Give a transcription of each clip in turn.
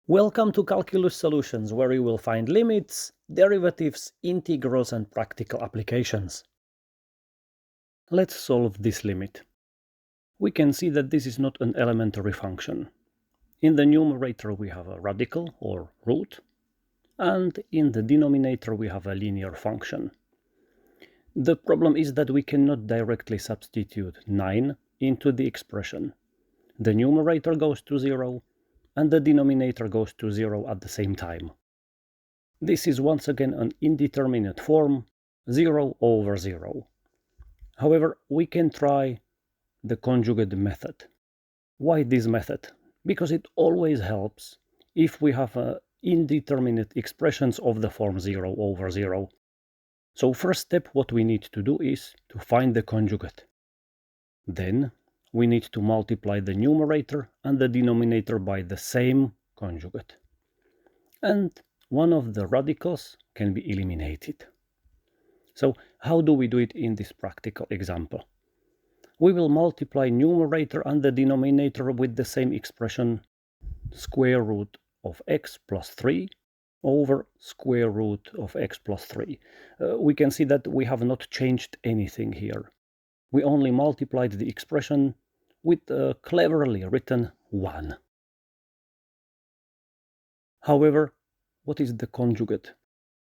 Welcome to Calculus Solutions, where you will find limits, derivatives, integrals, and practical applications. Let's solve this limit. We can see that this is not an elementary function. In the numerator we have a radical, or root, and in the denominator we have a linear function. The problem is that we cannot directly substitute 9 into the expression. The numerator goes to 0, and the denominator goes to 0 at the same time. This is once again an indeterminate form, 0 over 0. However, we can try the conjugate method. Why this method? Because it always helps if we have indeterminate expressions of the form 0 over 0. So first step, what we need to do is to find the conjugate. Then we need to multiply the numerator and the denominator by the same conjugate. And one of the radicals can be eliminated. So how do we do it in this practical example? We will multiply numerator and the denominator with the same expression, square root of x plus 3 over square root of x plus 3. We can see that we have not changed anything here. We only multiplied the expression with a cleverly written 1. However, what is the conjugate?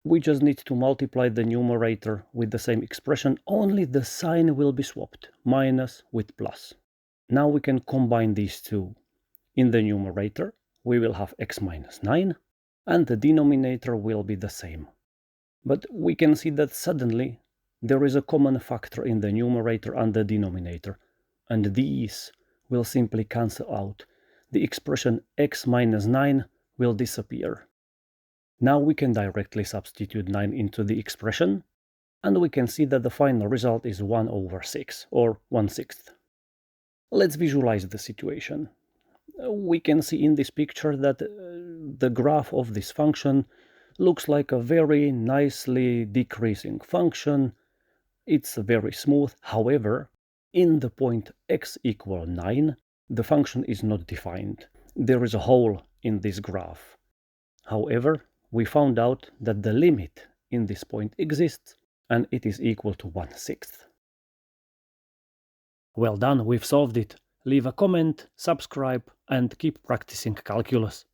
We just need to multiply the numerator with the same expression, only the sign will be swapped, minus with plus. Now we can combine these two. In the numerator, we will have x minus 9, and the denominator will be the same. But we can see that suddenly there is a common factor in the numerator and the denominator, and these will simply cancel out. The expression x minus 9 will disappear. Now we can directly substitute 9 into the expression, and we can see that the final result is 1 over 6, or 1/6. Let's visualize the situation. We can see in this picture that the graph of this function looks like a very nicely decreasing function. It's very smooth. However, in the point x equal 9, the function is not defined. There is a hole in this graph. However, we found out that the limit in this point exists, and it is equal to 1/6. Well done, we've solved it. Leave a comment, subscribe, and keep practicing calculus.